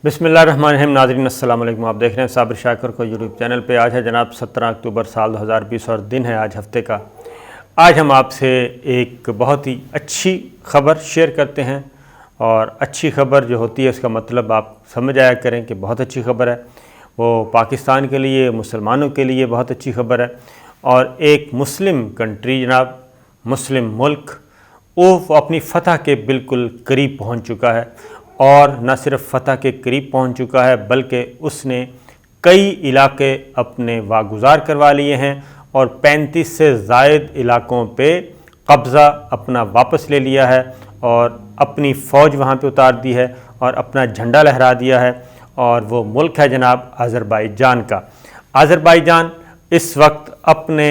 بسم اللہ الرحمن الرحیم۔ ناظرین السلام علیکم، آپ دیکھ رہے ہیں صابر شاکر کو یوٹیوب چینل پہ۔ آج ہے جناب 17 اکتوبر سال 2020 اور دن ہے آج ہفتے کا۔ آج ہم آپ سے ایک بہت ہی اچھی خبر شیئر کرتے ہیں، اور اچھی خبر جو ہوتی ہے اس کا مطلب آپ سمجھ آیا کریں کہ بہت اچھی خبر ہے۔ وہ پاکستان کے لیے، مسلمانوں کے لیے بہت اچھی خبر ہے، اور ایک مسلم کنٹری جناب، مسلم ملک، وہ اپنی فتح کے بالکل قریب پہنچ چکا ہے، اور نہ صرف فتح کے قریب پہنچ چکا ہے بلکہ اس نے کئی علاقے اپنے واگزار کروا لیے ہیں، اور 35 سے زائد علاقوں پہ قبضہ اپنا واپس لے لیا ہے، اور اپنی فوج وہاں پہ اتار دی ہے، اور اپنا جھنڈا لہرا دیا ہے، اور وہ ملک ہے جناب آذربائیجان کا۔ آذربائیجان اس وقت اپنے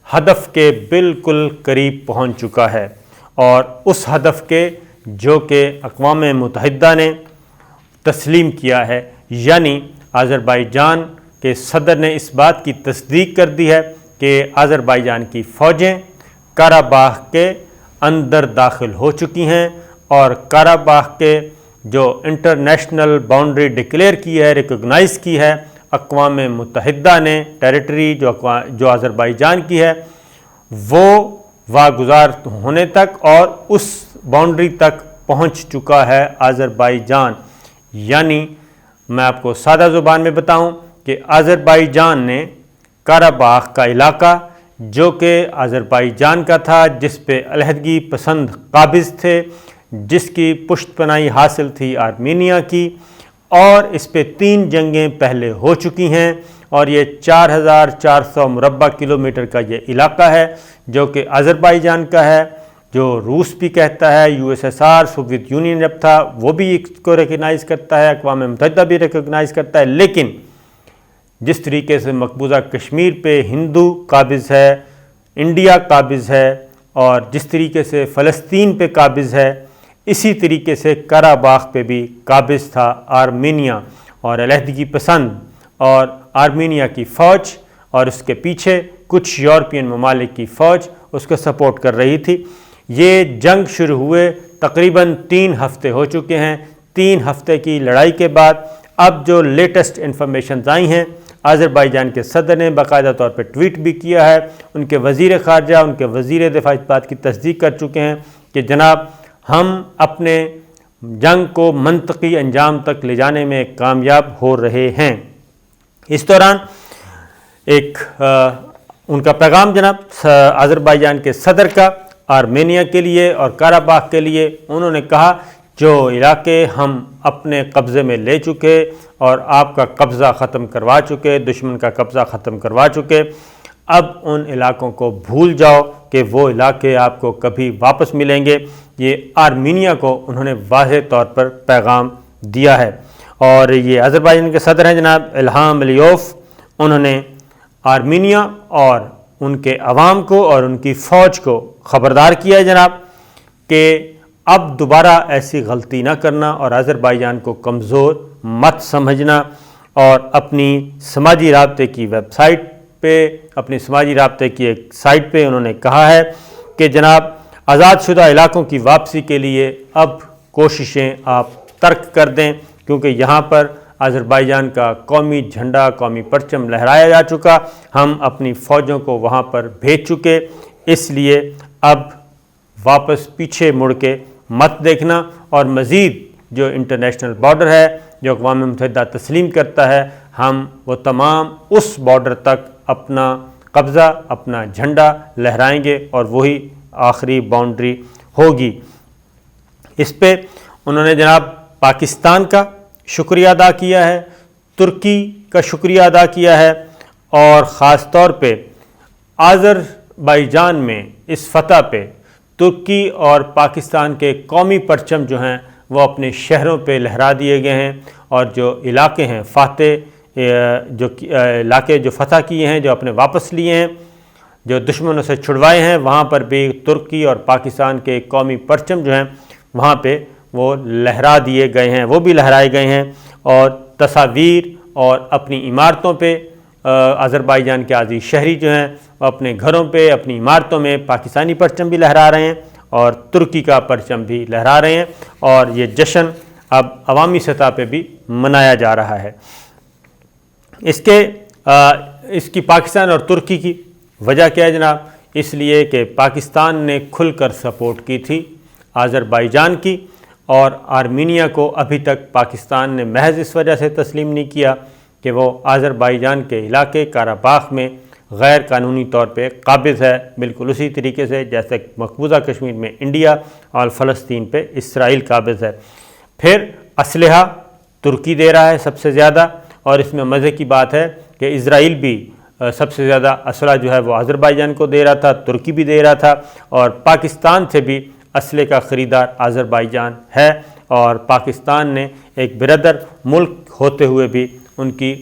ہدف کے بالکل قریب پہنچ چکا ہے، اور اس ہدف کے جو کہ اقوام متحدہ نے تسلیم کیا ہے، یعنی آذربائیجان کے صدر نے اس بات کی تصدیق کر دی ہے کہ آذربائیجان کی فوجیں قرہ کے اندر داخل ہو چکی ہیں، اور قرہ کے جو انٹرنیشنل باؤنڈری ڈکلیئر کی ہے، ریکگنائز کی ہے اقوام متحدہ نے، ٹیریٹری جو آذربائیجان کی ہے، وہ واگزار ہونے تک اور اس باؤنڈری تک پہنچ چکا ہے آذربائیجان۔ یعنی میں آپ کو سادہ زبان میں بتاؤں کہ آذربائیجان نے قرہ کا علاقہ جو کہ آذربائیجان کا تھا، جس پہ علیحدگی پسند قابض تھے، جس کی پشت پناہی حاصل تھی آرمینیا کی، اور اس پہ 3 جنگیں پہلے ہو چکی ہیں، اور یہ 4400 مربع کلومیٹر کا یہ علاقہ ہے جو کہ آذربائیجان کا ہے، جو روس بھی کہتا ہے، USSR سوویت یونین جب تھا وہ بھی اس کو ریکگنائز کرتا ہے، اقوام متحدہ بھی ریکگنائز کرتا ہے۔ لیکن جس طریقے سے مقبوضہ کشمیر پہ ہندو قابض ہے، انڈیا قابض ہے، اور جس طریقے سے فلسطین پہ قابض ہے، اسی طریقے سے قرہ پہ بھی قابض تھا آرمینیا، اور علیحدگی پسند اور آرمینیا کی فوج، اور اس کے پیچھے کچھ یورپین ممالک کی فوج اس کو سپورٹ کر رہی تھی۔ یہ جنگ شروع ہوئے تقریباً 3 ہفتے ہو چکے ہیں۔ 3 ہفتے کی لڑائی کے بعد اب جو لیٹسٹ انفارمیشنز آئی ہیں، آذربائیجان کے صدر نے باقاعدہ طور پہ ٹویٹ بھی کیا ہے، ان کے وزیر خارجہ، ان کے وزیر دفاع اس بات کی تصدیق کر چکے ہیں کہ جناب ہم اپنے جنگ کو منطقی انجام تک لے جانے میں کامیاب ہو رہے ہیں۔ اس دوران ایک ان کا پیغام جناب آذربائیجان کے صدر کا آرمینیا کے لیے اور قرہ کے لیے، انہوں نے کہا جو علاقے ہم اپنے قبضے میں لے چکے اور آپ کا قبضہ ختم کروا چکے، دشمن کا قبضہ ختم کروا چکے، اب ان علاقوں کو بھول جاؤ کہ وہ علاقے آپ کو کبھی واپس ملیں گے۔ یہ آرمینیا کو انہوں نے واضح طور پر پیغام دیا ہے، اور یہ آذربائیجان کے صدر ہیں جناب الہام علیوف۔ انہوں نے آرمینیا اور ان کے عوام کو اور ان کی فوج کو خبردار کیا ہے جناب کہ اب دوبارہ ایسی غلطی نہ کرنا، اور آذربائیجان کو کمزور مت سمجھنا، اور اپنی سماجی رابطے کی ویب سائٹ پہ، اپنی سماجی رابطے کی ایک سائٹ پہ انہوں نے کہا ہے کہ جناب آزاد شدہ علاقوں کی واپسی کے لیے اب کوششیں آپ ترک کر دیں، کیونکہ یہاں پر آذربائیجان کا قومی جھنڈا، قومی پرچم لہرایا جا چکا، ہم اپنی فوجوں کو وہاں پر بھیج چکے، اس لیے اب واپس پیچھے مڑ کے مت دیکھنا، اور مزید جو انٹرنیشنل بارڈر ہے جو اقوام متحدہ تسلیم کرتا ہے، ہم وہ تمام اس بارڈر تک اپنا قبضہ، اپنا جھنڈا لہرائیں گے، اور وہی آخری باؤنڈری ہوگی۔ اس پہ انہوں نے جناب پاکستان کا شکریہ ادا کیا ہے، ترکی کا شکریہ ادا کیا ہے، اور خاص طور پہ آذربائیجان میں اس فتح پہ ترکی اور پاکستان کے قومی پرچم جو ہیں وہ اپنے شہروں پہ لہرا دیے گئے ہیں، اور جو علاقے ہیں فاتح، جو علاقے جو فتح کیے ہیں، جو اپنے واپس لیے ہیں، جو دشمنوں سے چھڑوائے ہیں، وہاں پر بھی ترکی اور پاکستان کے قومی پرچم جو ہیں وہاں پہ وہ لہرا دیے گئے ہیں، وہ بھی لہرائے گئے ہیں، اور تصاویر اور اپنی عمارتوں پہ آذربائیجان کے عزیز شہری جو ہیں وہ اپنے گھروں پہ، اپنی عمارتوں میں پاکستانی پرچم بھی لہرا رہے ہیں، اور ترکی کا پرچم بھی لہرا رہے ہیں، اور یہ جشن اب عوامی سطح پہ بھی منایا جا رہا ہے۔ اس کی پاکستان اور ترکی کی وجہ کیا ہے جناب؟ اس لیے کہ پاکستان نے کھل کر سپورٹ کی تھی آذربائیجان کی، اور آرمینیا کو ابھی تک پاکستان نے محض اس وجہ سے تسلیم نہیں کیا کہ وہ آذربائیجان کے علاقے قراباخ میں غیر قانونی طور پہ قابض ہے، بالکل اسی طریقے سے جیسے مقبوضہ کشمیر میں انڈیا اور فلسطین پہ اسرائیل قابض ہے۔ پھر اسلحہ ترکی دے رہا ہے سب سے زیادہ، اور اس میں مزے کی بات ہے کہ اسرائیل بھی سب سے زیادہ اسلحہ جو ہے وہ آذربائیجان کو دے رہا تھا، ترکی بھی دے رہا تھا، اور پاکستان سے بھی اسلحے کا خریدار آذربائیجان ہے، اور پاکستان نے ایک برادر ملک ہوتے ہوئے بھی ان کی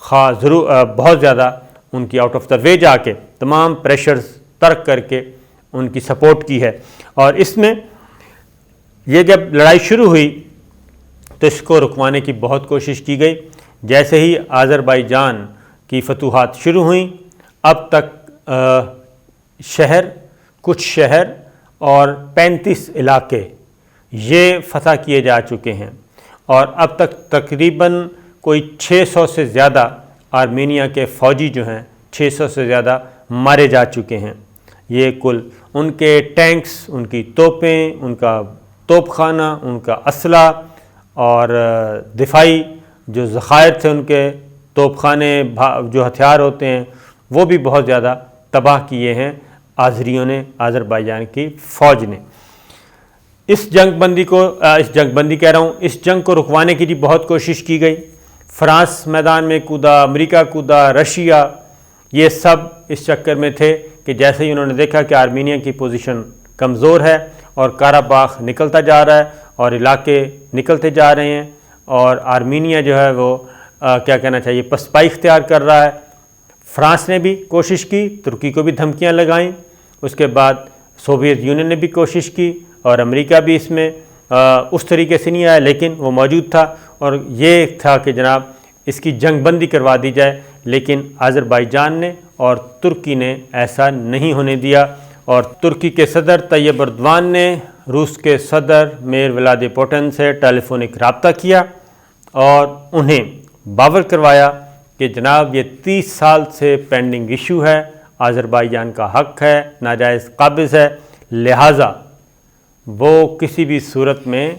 بہت زیادہ ان کی آؤٹ آف دا وے جا کے تمام پریشرز ترک کر کے ان کی سپورٹ کی ہے۔ اور اس میں یہ جب لڑائی شروع ہوئی تو اس کو رکوانے کی بہت کوشش کی گئی۔ جیسے ہی آذربائیجان کی فتوحات شروع ہوئیں، اب تک کچھ شہر اور 35 علاقے یہ فتح کیے جا چکے ہیں، اور اب تک تقریباً کوئی 600 سے زیادہ آرمینیا کے فوجی جو ہیں 600 سے زیادہ مارے جا چکے ہیں۔ یہ کل ان کے ٹینکس، ان کی توپیں، ان کا توپ خانہ، ان کا اسلحہ اور دفاعی جو ذخائر تھے، ان کے توپ خانے، جو ہتھیار ہوتے ہیں، وہ بھی بہت زیادہ تباہ کیے ہیں آذریوں نے، آذربائیجان کی فوج نے۔ اس جنگ کو رکوانے کی بہت کوشش کی گئی۔ فرانس میدان میں کودا، امریکہ کودا، رشیا، یہ سب اس چکر میں تھے کہ جیسے ہی انہوں نے دیکھا کہ آرمینیا کی پوزیشن کمزور ہے اور قراباخ نکلتا جا رہا ہے اور علاقے نکلتے جا رہے ہیں، اور آرمینیا جو ہے وہ کیا کہنا چاہیے پسپائی اختیار کر رہا ہے، فرانس نے بھی کوشش کی، ترکی کو بھی دھمکیاں لگائیں، اس کے بعد سوویت یونین نے بھی کوشش کی، اور امریکہ بھی اس میں اس طریقے سے نہیں آیا، لیکن وہ موجود تھا، اور یہ تھا کہ جناب اس کی جنگ بندی کروا دی جائے، لیکن آذربائیجان نے اور ترکی نے ایسا نہیں ہونے دیا، اور ترکی کے صدر طیب اردوان نے روس کے صدر میر ولادی پوٹن سے ٹیلی فونک رابطہ کیا اور انہیں باور کروایا کہ جناب یہ 30 سال سے پینڈنگ ایشو ہے، آذربائیجان کا حق ہے، ناجائز قابض ہے، لہٰذا وہ کسی بھی صورت میں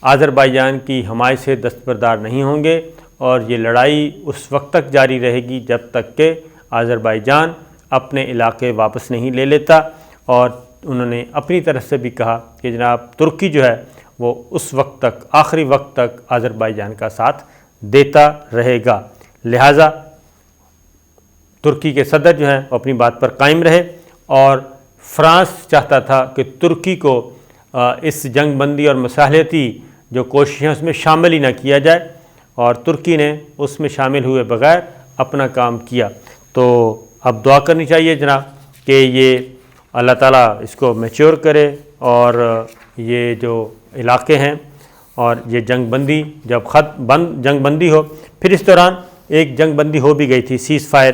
آذربائیجان کی حمایت سے دستبردار نہیں ہوں گے، اور یہ لڑائی اس وقت تک جاری رہے گی جب تک کہ آذربائیجان اپنے علاقے واپس نہیں لے لیتا۔ اور انہوں نے اپنی طرف سے بھی کہا کہ جناب ترکی جو ہے وہ اس وقت تک، آخری وقت تک آذربائیجان کا ساتھ دیتا رہے گا، لہٰذا ترکی کے صدر جو ہیں وہ اپنی بات پر قائم رہے، اور فرانس چاہتا تھا کہ ترکی کو اس جنگ بندی اور مصالحتی جو کوششیں اس میں شامل ہی نہ کیا جائے، اور ترکی نے اس میں شامل ہوئے بغیر اپنا کام کیا۔ تو اب دعا کرنی چاہیے جناب کہ یہ اللہ تعالیٰ اس کو میچور کرے، اور یہ جو علاقے ہیں اور یہ جنگ بندی جب جنگ بندی ہو، پھر اس دوران ایک جنگ بندی ہو بھی گئی تھی، سیز فائر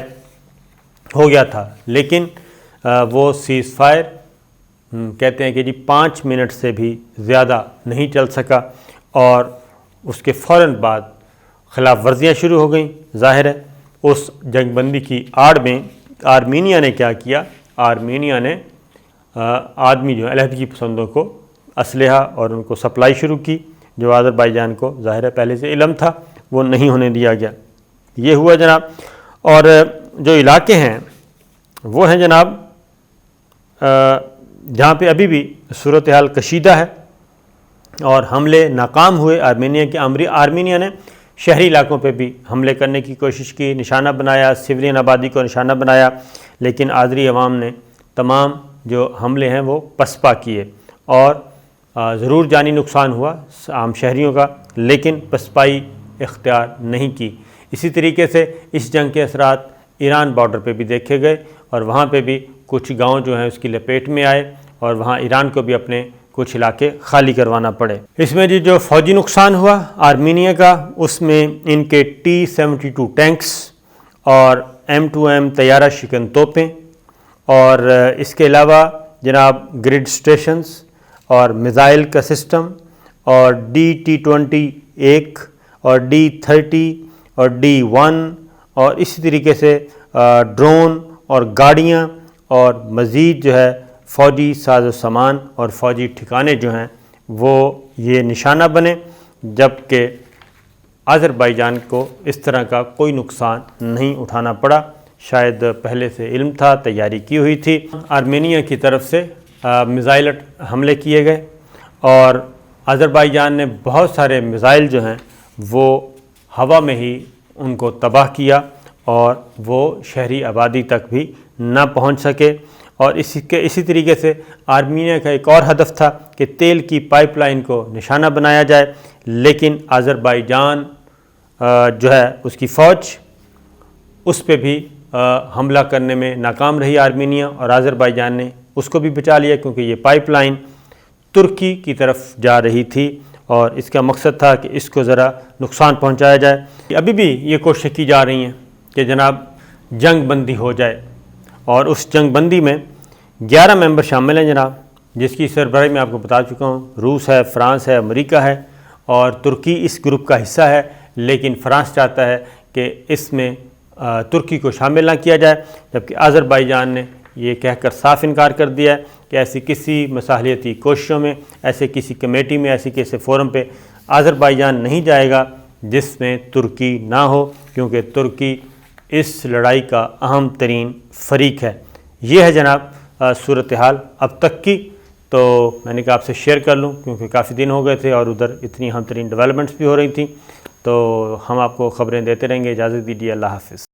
ہو گیا تھا، لیکن وہ سیز فائر کہتے ہیں کہ جی 5 منٹ سے بھی زیادہ نہیں چل سکا، اور اس کے فوراً بعد خلاف ورزیاں شروع ہو گئیں۔ ظاہر ہے اس جنگ بندی کی آڑ میں آرمینیا نے کیا کیا، آرمینیا نے آدمی جو علیحدگی پسندوں کو اسلحہ اور ان کو سپلائی شروع کی، جو آذربائیجان کو ظاہر ہے پہلے سے علم تھا، وہ نہیں ہونے دیا گیا۔ یہ ہوا جناب۔ اور جو علاقے ہیں وہ ہیں جناب جہاں پہ ابھی بھی صورتحال کشیدہ ہے اور حملے ناکام ہوئے آرمینیا نے شہری علاقوں پہ بھی حملے کرنے کی کوشش کی، نشانہ بنایا، سویلین آبادی کو نشانہ بنایا، لیکن آذری عوام نے تمام جو حملے ہیں وہ پسپا کیے، اور ضرور جانی نقصان ہوا عام شہریوں کا، لیکن پسپائی اختیار نہیں کی۔ اسی طریقے سے اس جنگ کے اثرات ایران بارڈر پہ بھی دیکھے گئے، اور وہاں پہ بھی کچھ گاؤں جو ہیں اس کی لپیٹ میں آئے، اور وہاں ایران کو بھی اپنے کچھ علاقے خالی کروانا پڑے۔ اس میں جو فوجی نقصان ہوا آرمینیا کا، اس میں ان کے T-72 ٹینکس اور M2M طیارہ شکن توپیں، اور اس کے علاوہ جناب گریڈ سٹیشنز اور میزائل کا سسٹم، اور DT-20 1 اور D-30 اور D-1 اور اسی طریقے سے ڈرون اور گاڑیاں اور مزید جو ہے فوجی ساز و سامان اور فوجی ٹھکانے جو ہیں وہ یہ نشانہ بنے، جبکہ آذربائیجان کو اس طرح کا کوئی نقصان نہیں اٹھانا پڑا۔ شاید پہلے سے علم تھا، تیاری کی ہوئی تھی۔ آرمینیا کی طرف سے میزائل حملے کیے گئے اور آذربائیجان نے بہت سارے میزائل جو ہیں وہ ہوا میں ہی ان کو تباہ کیا اور وہ شہری آبادی تک بھی نہ پہنچ سکے۔ اور اسی طریقے سے آرمینیا کا ایک اور ہدف تھا کہ تیل کی پائپ لائن کو نشانہ بنایا جائے، لیکن آذربائیجان جو ہے اس کی فوج اس پہ بھی حملہ کرنے میں ناکام رہی آرمینیا، اور آذربائیجان نے اس کو بھی بچا لیا کیونکہ یہ پائپ لائن ترکی کی طرف جا رہی تھی اور اس کا مقصد تھا کہ اس کو ذرا نقصان پہنچایا جائے۔ ابھی بھی یہ کوششیں کی جا رہی ہیں کہ جناب جنگ بندی ہو جائے، اور اس جنگ بندی میں 11 ممبر شامل ہیں جناب، جس کی سربراہی میں آپ کو بتا چکا ہوں۔ روس ہے، فرانس ہے، امریکہ ہے اور ترکی اس گروپ کا حصہ ہے، لیکن فرانس چاہتا ہے کہ اس میں ترکی کو شامل نہ کیا جائے، جبکہ آذربائیجان نے یہ کہہ کر صاف انکار کر دیا ہے کہ ایسی کسی مصالحتی کوششوں میں، ایسے کسی کمیٹی میں، ایسے کسی فورم پہ آذربائیجان نہیں جائے گا جس میں ترکی نہ ہو، کیونکہ ترکی اس لڑائی کا اہم ترین فریق ہے۔ یہ ہے جناب صورتحال اب تک کی، تو میں نے کہا آپ سے شیئر کر لوں کیونکہ کافی دن ہو گئے تھے اور ادھر اتنی اہم ترین ڈیولپمنٹس بھی ہو رہی تھیں، تو ہم آپ کو خبریں دیتے رہیں گے۔ اجازت دیجیے، اللہ حافظ۔